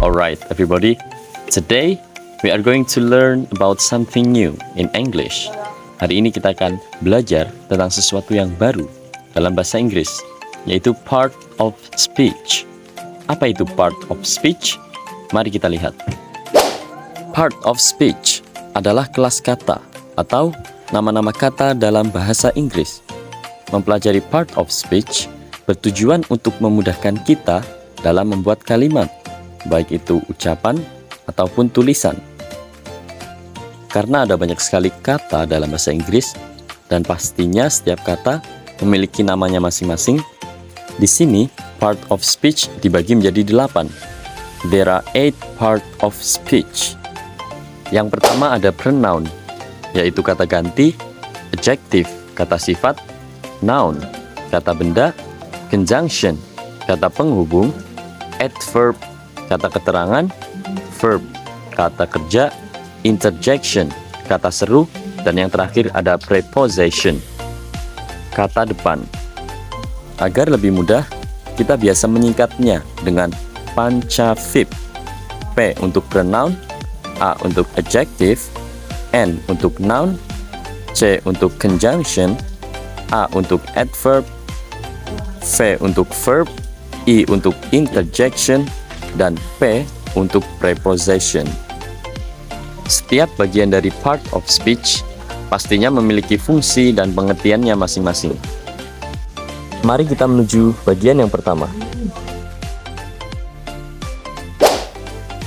Alright, everybody. Today, we are going to learn about something new in English. Hari ini kita akan belajar tentang sesuatu yang baru dalam bahasa Inggris, yaitu part of speech. Apa itu part of speech? Mari kita lihat. Part of speech adalah kelas kata atau nama-nama kata dalam bahasa Inggris. Mempelajari part of speech bertujuan untuk memudahkan kita dalam membuat kalimat, baik itu ucapan ataupun tulisan. Karena ada banyak sekali kata dalam bahasa Inggris dan pastinya setiap kata memiliki namanya masing-masing, di sini part of speech dibagi menjadi 8. There are 8 part of speech. Yang pertama ada pronoun, yaitu kata ganti, adjective, kata sifat, noun, kata benda, conjunction, kata penghubung, adverb, kata keterangan, verb, kata kerja, interjection, kata seru, dan yang terakhir ada preposition, kata depan. Agar lebih mudah, kita biasa menyingkatnya dengan pancavip. P untuk pronoun, A untuk adjective, N untuk noun, C untuk conjunction, A untuk adverb, V untuk verb, I untuk interjection, dan P untuk preposition. Setiap bagian dari part of speech pastinya memiliki fungsi dan pengertiannya masing-masing. Mari kita menuju bagian yang pertama.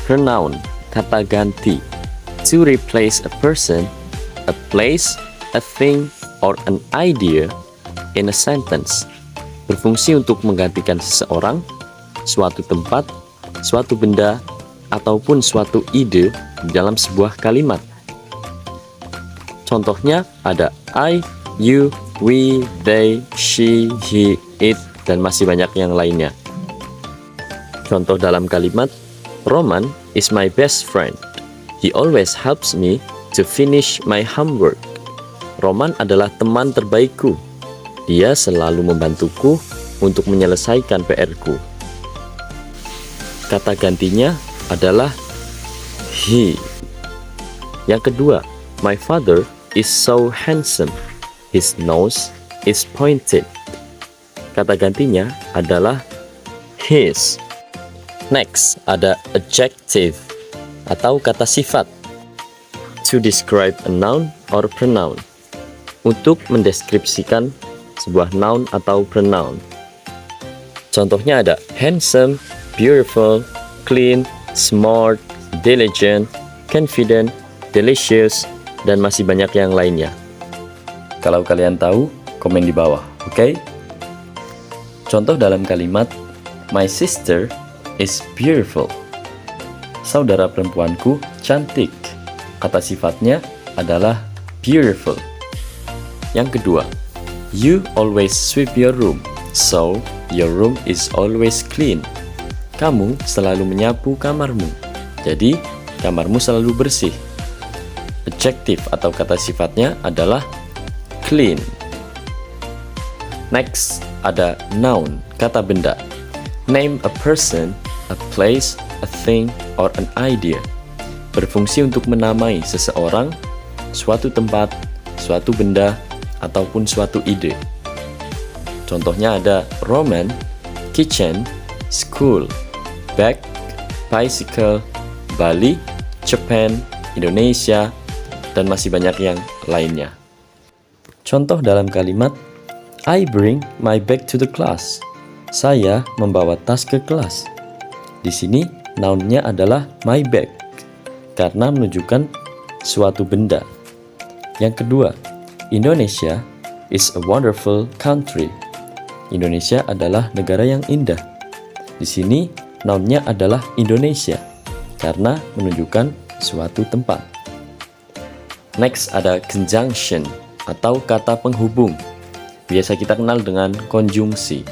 Pronoun, kata ganti. To replace a person, a place, a thing, or an idea in a sentence. Berfungsi untuk menggantikan seseorang, suatu tempat, suatu benda, ataupun suatu ide di dalam sebuah kalimat. Contohnya ada I, you, we, they, she, he, it, dan masih banyak yang lainnya. Contoh dalam kalimat, Roman is my best friend. He always helps me to finish my homework. Roman adalah teman terbaikku. Dia selalu membantuku untuk menyelesaikan PR-ku. Kata gantinya adalah he. Yang kedua, my father is so handsome. His nose is pointed. Kata gantinya adalah his. Next, ada adjective atau kata sifat. To describe a noun or pronoun. Untuk mendeskripsikan sebuah noun atau pronoun. Contohnya ada handsome, beautiful, clean, smart, diligent, confident, delicious, dan masih banyak yang lainnya. Kalau kalian tahu, komen di bawah, oke? Contoh dalam kalimat, my sister is beautiful. Saudara perempuanku cantik. Kata sifatnya adalah beautiful. Yang kedua, you always sweep your room, so your room is always clean. Kamu selalu menyapu kamarmu, jadi kamarmu selalu bersih. Adjective atau kata sifatnya adalah clean. Next, ada noun, kata benda. Name a person, a place, a thing, or an idea. Berfungsi untuk menamai seseorang, suatu tempat, suatu benda, ataupun suatu ide. Contohnya ada Roman, kitchen, school, bag, bicycle, Bali, Japan, Indonesia, dan masih banyak yang lainnya. Contoh dalam kalimat, I bring my bag to the class. Saya membawa tas ke kelas. Di sini nounnya adalah my bag karena menunjukkan suatu benda. Yang kedua, Indonesia is a wonderful country. Indonesia adalah negara yang indah. Di sini nounnya adalah Indonesia karena menunjukkan suatu tempat. Next ada conjunction atau kata penghubung. Biasa kita kenal dengan konjungsi.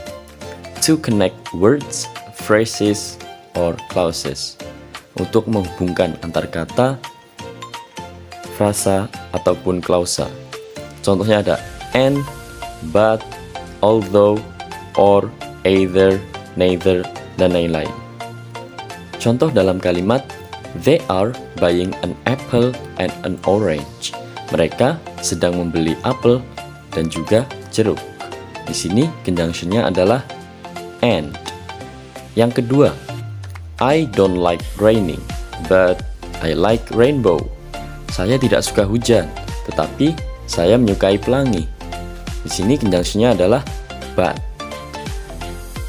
To connect words, phrases, or clauses. Untuk menghubungkan antar kata, frasa, ataupun klausa. Contohnya ada and, but, although, or, either, neither, dan lain-lain. Contoh dalam kalimat, they are buying an apple and an orange. Mereka sedang membeli apel dan juga jeruk. Di sini conjunction-nya adalah and. Yang kedua, I don't like raining, but I like rainbow. Saya tidak suka hujan, tetapi saya menyukai pelangi. Di sini conjunction-nya adalah but.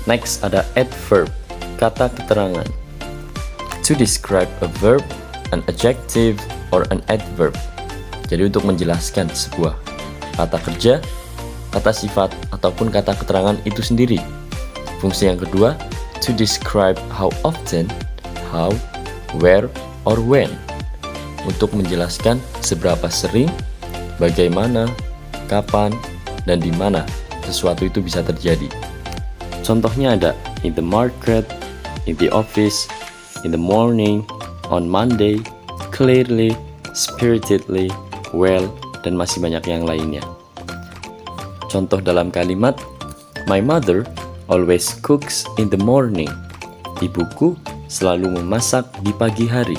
Next ada adverb, kata keterangan. To describe a verb, an adjective, or an adverb. Jadi untuk menjelaskan sebuah kata kerja, kata sifat, ataupun kata keterangan itu sendiri. Fungsi yang kedua, to describe how often, how, where, or when. Untuk menjelaskan seberapa sering, bagaimana, kapan, dan di mana sesuatu itu bisa terjadi. Contohnya ada in the market, in the office, in the morning, on Monday, clearly, spiritedly, well, dan masih banyak yang lainnya. Contoh dalam kalimat, my mother always cooks in the morning. Ibuku selalu memasak di pagi hari.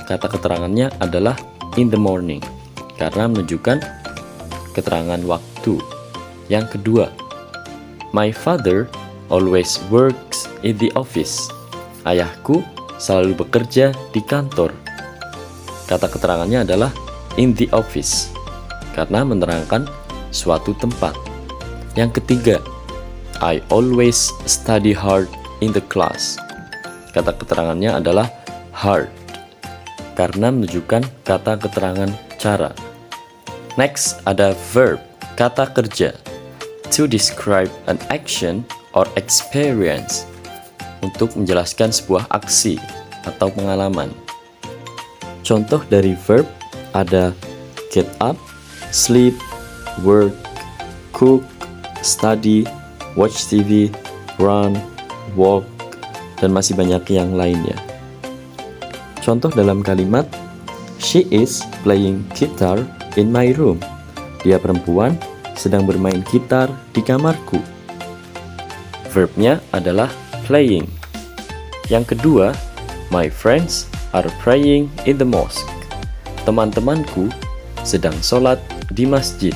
Kata keterangannya adalah in the morning, karena menunjukkan keterangan waktu. Yang kedua, my father always works in the office. Ayahku selalu bekerja di kantor. Kata keterangannya adalah in the office, karena menerangkan suatu tempat. Yang ketiga, I always study hard in the class. Kata keterangannya adalah hard, karena menunjukkan kata keterangan cara. Next ada verb, kata kerja. To describe an action or experience. Untuk menjelaskan sebuah aksi atau pengalaman. Contoh dari verb ada get up, sleep, work, cook, study, watch TV, run, walk, dan masih banyak yang lainnya. Contoh dalam kalimat, she is playing guitar in my room. Dia perempuan sedang bermain gitar di kamarku. Verbnya adalah playing. Yang kedua, my friends are praying in the mosque. Teman-temanku sedang sholat di masjid.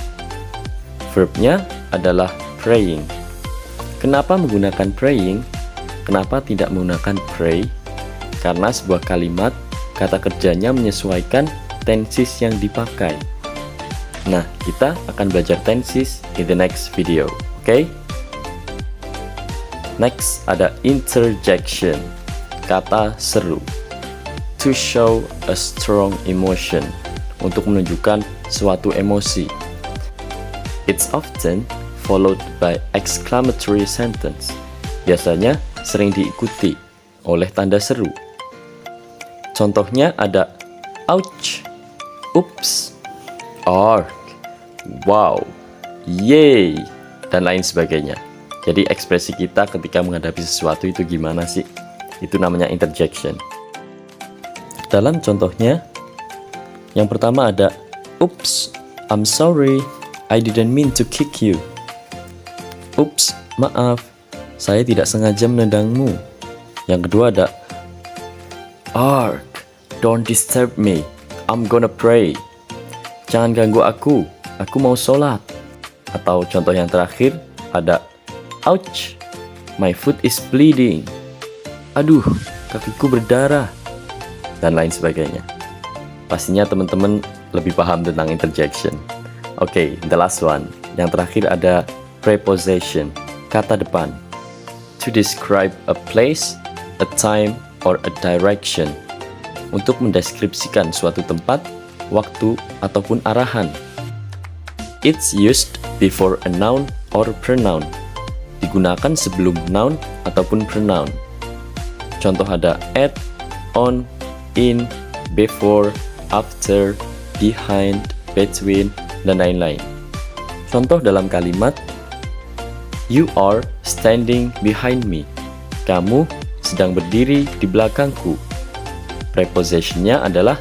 Verbnya adalah praying. Kenapa menggunakan praying? Kenapa tidak menggunakan pray? Karena sebuah kalimat, kata kerjanya menyesuaikan tenses yang dipakai. Nah, kita akan belajar tenses in the next video, oke? Next ada interjection, kata seru. To show a strong emotion, untuk menunjukkan suatu emosi. It's often followed by exclamatory sentence. Biasanya sering diikuti oleh tanda seru. Contohnya ada ouch, oops, arg, wow, yay, dan lain sebagainya. Jadi ekspresi kita ketika menghadapi sesuatu itu gimana sih? Itu namanya interjection. Dalam contohnya, yang pertama ada oops, I'm sorry, I didn't mean to kick you. Oops, maaf, saya tidak sengaja menendangmu. Yang kedua ada arg, don't disturb me, I'm gonna pray. Jangan ganggu aku mau sholat. Atau contoh yang terakhir ada ouch, my foot is bleeding. Aduh, kakiku berdarah. Dan lain sebagainya. Pastinya teman-teman lebih paham tentang interjection. Oke, the last one. Yang terakhir ada preposition, kata depan. To describe a place, a time, or a direction. Untuk mendeskripsikan suatu tempat, waktu, ataupun arahan. It's used before a noun or pronoun. Digunakan sebelum noun ataupun pronoun. Contoh ada at, on, in, before, after, behind, between, dan lain-lain. Contoh dalam kalimat, you are standing behind me. Kamu sedang berdiri di belakangku. Prepositionnya adalah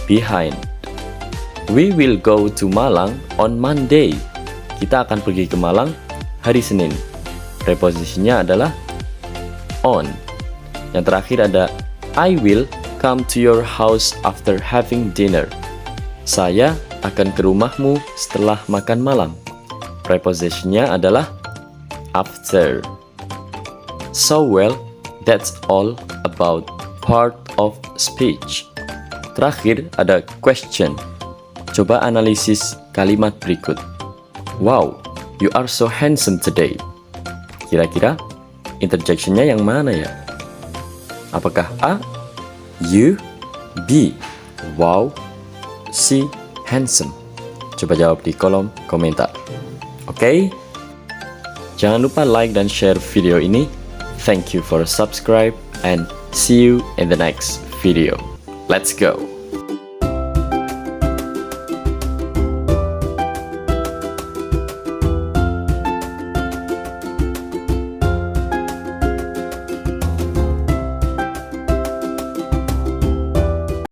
behind. We will go to Malang on Monday. Kita akan pergi ke Malang hari Senin. Prepositionnya adalah on. Yang terakhir ada I will come to your house after having dinner. Saya akan ke rumahmu setelah makan malam. Prepositionnya adalah after. So well, that's all about part of speech. Terakhir ada question. Coba analisis kalimat berikut. Wow, you are so handsome today. Kira-kira interjectionnya yang mana ya? Apakah A, you, B, wow, C, handsome? Coba jawab di kolom komentar. Oke? Jangan lupa like dan share video ini. Thank you for subscribe and see you in the next video. Let's go!